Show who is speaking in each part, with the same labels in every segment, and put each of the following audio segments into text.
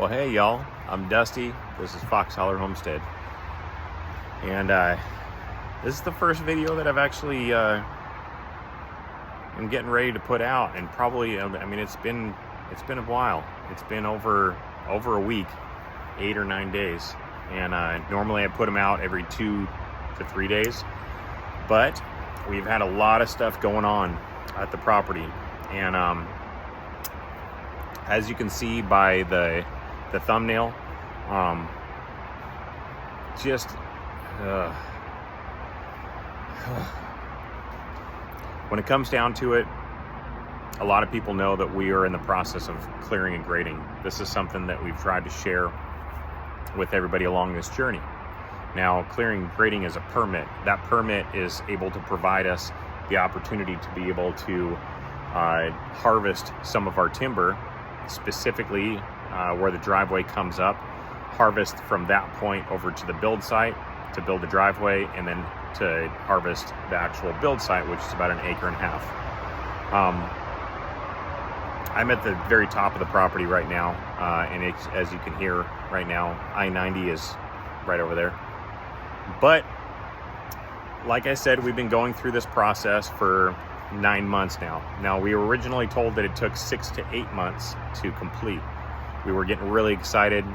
Speaker 1: Well, hey y'all, I'm Dusty. This is Fox Holler Homestead, and this is the first video that I've actually am getting ready to put out, and probably I mean it's been a while. It's been over a week, 8 or 9 days, and normally I put them out every 2 to 3 days, but we've had a lot of stuff going on at the property, and as you can see by the thumbnail, when it comes down to it, a lot of people know that we are in the process of clearing and grading. This is something that we've tried to share with everybody along this journey. Now, clearing and grading is a permit. That permit is able to provide us the opportunity to be able to harvest some of our timber, specifically where the driveway comes up, harvest from that point over to the build site to build the driveway, and then to harvest the actual build site, which is about 1.5 acres. I'm at the very top of the property right now, and it's, as you can hear right now, I-90 is right over there. But like I said, we've been going through this process for 9 months now. Now, we were originally told that it took 6 to 8 months to complete. We were getting really excited.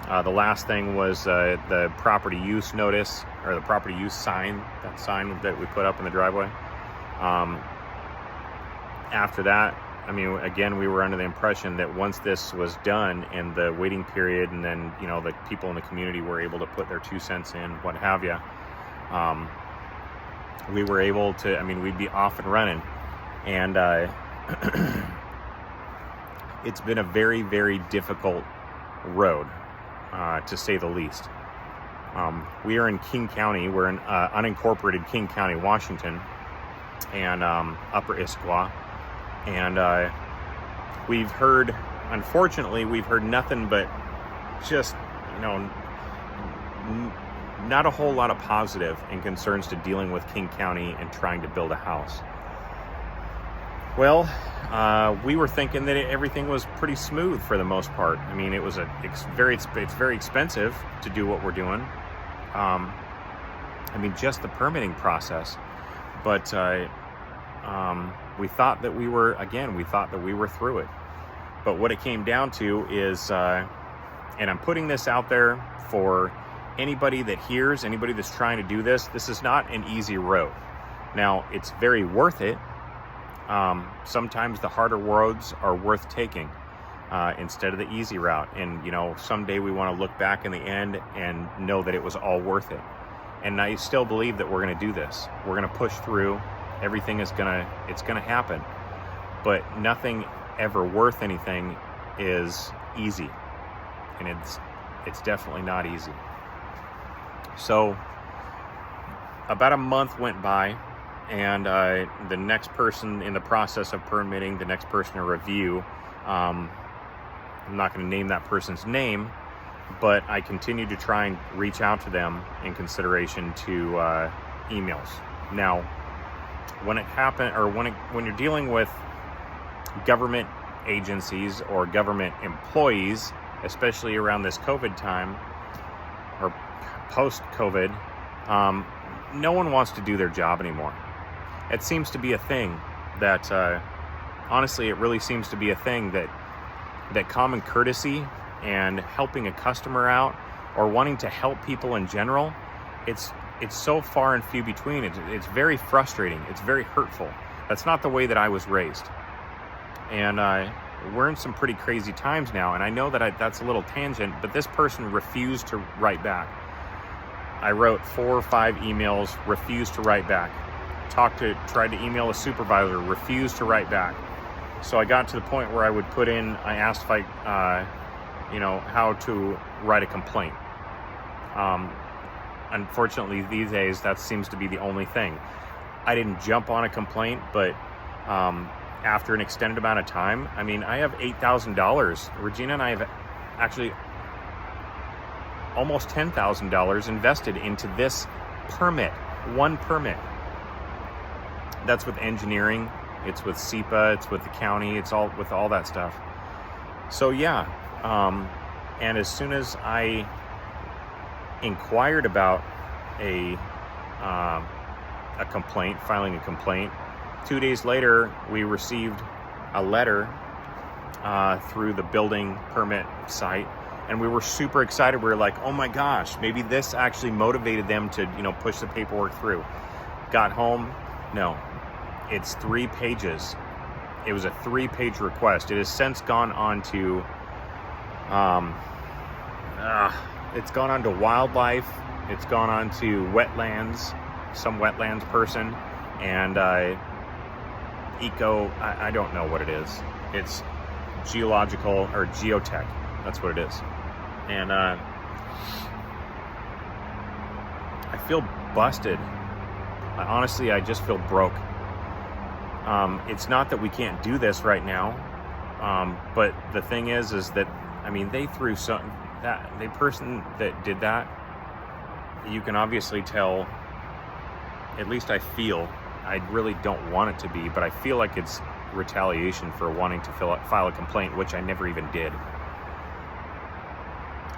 Speaker 1: The last thing was the property use notice, or the property use sign, that sign that we put up in the driveway. After that, I mean, again, we were under the impression that once this was done and the waiting period, and then, you know, the people in the community were able to put their 2 cents in, what have you, we were able to, I mean, we'd be off and running. And it's been a very, very difficult road, to say the least. We are in King County. We're in unincorporated King County, Washington, and Upper Issaquah. And unfortunately, we've heard nothing but just, you know, not a whole lot of positive and concerns to dealing with King County and trying to build a house. Well, we were thinking that everything was pretty smooth for the most part. I mean, it's very expensive to do what we're doing. I mean, just the permitting process. But we thought that we were through it. But what it came down to is, and I'm putting this out there for anybody that hears, anybody that's trying to do this, this is not an easy road. Now, it's very worth it. Sometimes the harder roads are worth taking instead of the easy route. And, you know, someday we want to look back in the end and know that it was all worth it. And I still believe that we're going to do this. We're going to push through. Everything is going to happen. But nothing ever worth anything is easy. And it's definitely not easy. So about a month went by, and the next person in the process of permitting, the next person to review, I'm not going to name that person's name, but I continued to try and reach out to them in consideration to emails. Now, when it happened, or when you're dealing with government agencies or government employees, especially around this COVID time or post-COVID, no one wants to do their job anymore. It seems to be a thing that, honestly, it really seems to be a thing that common courtesy and helping a customer out, or wanting to help people in general, it's so far and few between. It's very frustrating. It's very hurtful. That's not the way that I was raised. And we're in some pretty crazy times now, and I know that that's a little tangent, but this person refused to write back. I wrote 4 or 5 emails, refused to write back. Tried to email a supervisor, refused to write back. So I got to the point where I asked if how to write a complaint. Unfortunately, these days, that seems to be the only thing. I didn't jump on a complaint, but after an extended amount of time, I mean, I have $8,000. Regina and I have actually almost $10,000 invested into this permit, one permit. That's with engineering, it's with SEPA, it's with the county, it's all with all that stuff. So yeah, And as soon as I inquired about a complaint, filing a complaint, 2 days later, we received a letter through the building permit site, and we were super excited. We were like, oh my gosh, maybe this actually motivated them to, push the paperwork through. Got home, no, it's 3 pages. It was a 3-page request. It has since gone on to, it's gone on to wildlife. It's gone on to wetlands, some wetlands person, and I don't know what it is. It's geological or geotech. That's what it is. And I feel busted. Honestly, I just feel broke. It's not that we can't do this right now, but the thing is that, they threw something, that the person that did that, you can obviously tell, at least I feel, I really don't want it to be, but I feel like it's retaliation for wanting to file a complaint, which I never even did.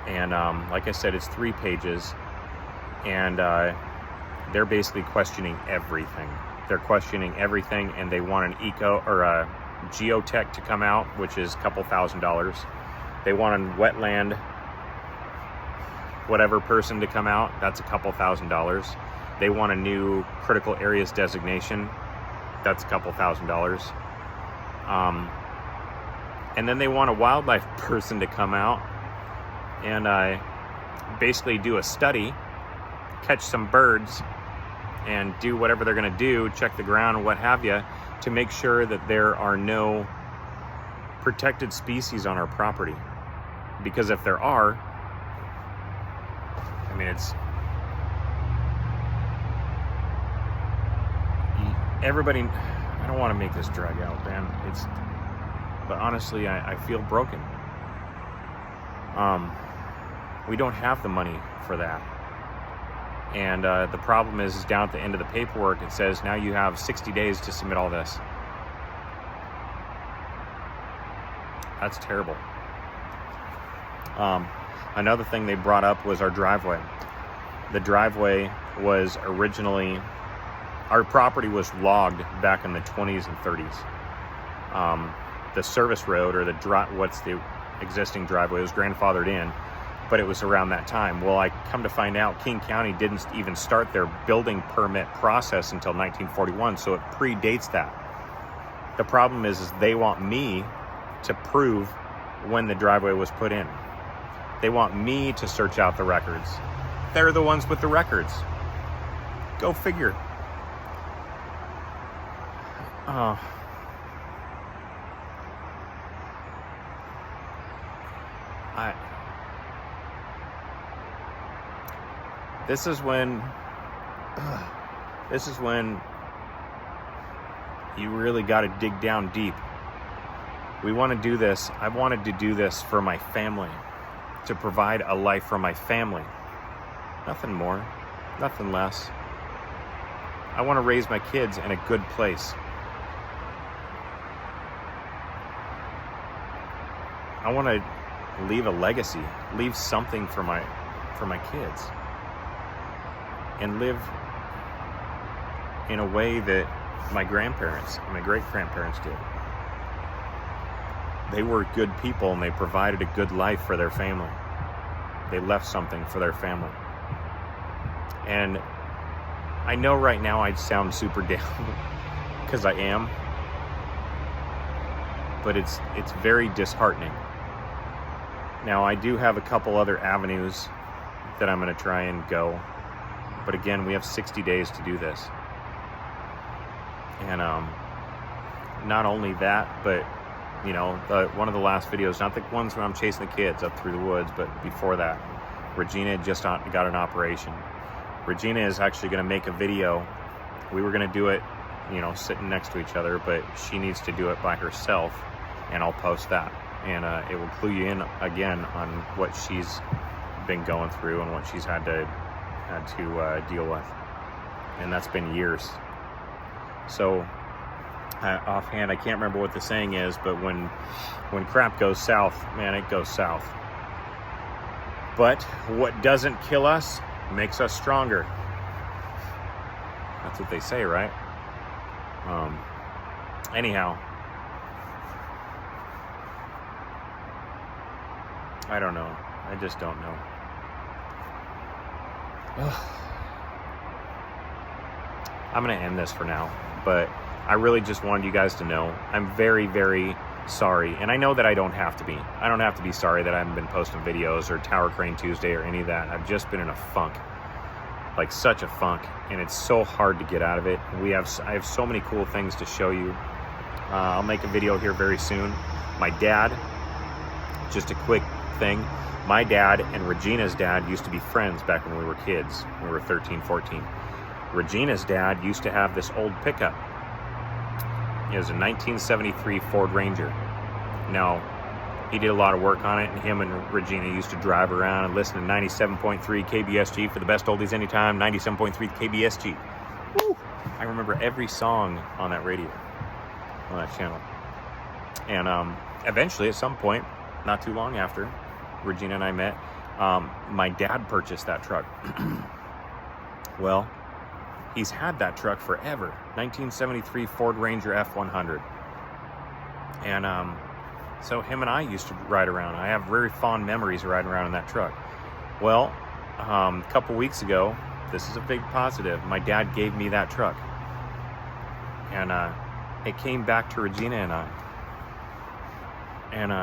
Speaker 1: And like I said, it's 3 pages, and they're basically questioning everything. They're questioning everything, and they want an a geotech to come out, which is a couple $1,000s. They want a wetland whatever person to come out. That's a couple $1,000s. They want a new critical areas designation. That's a couple $1,000s. And then they want a wildlife person to come out and basically do a study, catch some birds, and do whatever they're going to do, check the ground and what have you, to make sure that there are no protected species on our property. Because if there are, it's everybody. I don't want to make this drag out, man. But honestly, I feel broken. We don't have the money for that. And the problem is down at the end of the paperwork, it says now you have 60 days to submit all this. That's terrible. Another thing they brought up was our driveway. The driveway was originally, our property was logged back in the 20s and 30s. The service road, or what's the existing driveway, was grandfathered in, but it was around that time. Well, I come to find out King County didn't even start their building permit process until 1941, so it predates that. The problem is they want me to prove when the driveway was put in. They want me to search out the records. They're the ones with the records. Go figure. This is when you really got to dig down deep. We want to do this. I wanted to do this for my family, to provide a life for my family. Nothing more, nothing less. I want to raise my kids in a good place. I want to leave a legacy, leave something for my kids, and live in a way that my grandparents, my great-grandparents did. They were good people, and they provided a good life for their family. They left something for their family. And I know right now I'd sound super down, because I am, but it's very disheartening. Now, I do have a couple other avenues that I'm going to try and go, but again, we have 60 days to do this. And not only that, but one of the last videos, not the ones when I'm chasing the kids up through the woods, but before that, Regina just got an operation. Regina is actually going to make a video. We were going to do it, sitting next to each other, but she needs to do it by herself, and I'll post that. And it will clue you in again on what she's been going through and what she's had to deal with. And that's been years. So offhand, I can't remember what the saying is, but when crap goes south, man, it goes south. But what doesn't kill us makes us stronger. That's what they say, right? Anyhow, I don't know. I just don't know. I'm going to end this for now, but I really just wanted you guys to know I'm very, very sorry. And I know that I don't have to be. I don't have to be sorry that I haven't been posting videos or Tower Crane Tuesday or any of that. I've just been in a funk, like such a funk, and it's so hard to get out of it. I have so many cool things to show you. I'll make a video here very soon. My dad, just a quick thing. My dad and Regina's dad used to be friends back when we were kids. We were 13, 14. Regina's dad used to have this old pickup. It was a 1973 Ford Ranger. Now, he did a lot of work on it, and him and Regina used to drive around and listen to 97.3 KBSG for the best oldies anytime, 97.3 KBSG. Woo! I remember every song on that radio, on that channel. And eventually, at some point, not too long after Regina and I met, my dad purchased that truck. Well, he's had that truck forever. 1973 Ford Ranger F100. And so him and I used to ride around. I have very fond memories of riding around in that truck. Well, a couple weeks ago, this is a big positive, my dad gave me that truck. And it came back to Regina and I. And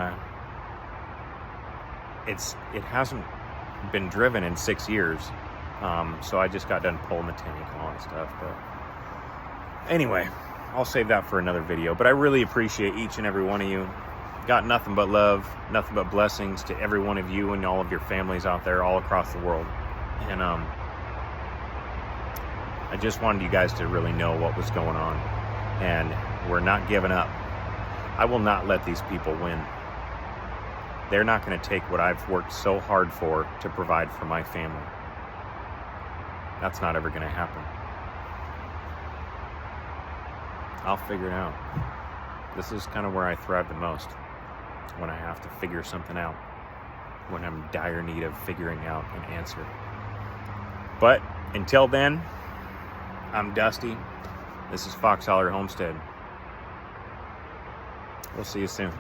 Speaker 1: it hasn't been driven in 6 years. So I just got done pulling the tank and all that stuff. But anyway, I'll save that for another video. But I really appreciate each and every one of you. Got nothing but love, nothing but blessings to every one of you and all of your families out there all across the world. And I just wanted you guys to really know what was going on. And we're not giving up. I will not let these people win. They're not going to take what I've worked so hard for to provide for my family. That's not ever going to happen. I'll figure it out. This is kind of where I thrive the most, when I have to figure something out, when I'm in dire need of figuring out an answer. But until then, I'm Dusty. This is Fox Holler Homestead. We'll see you soon.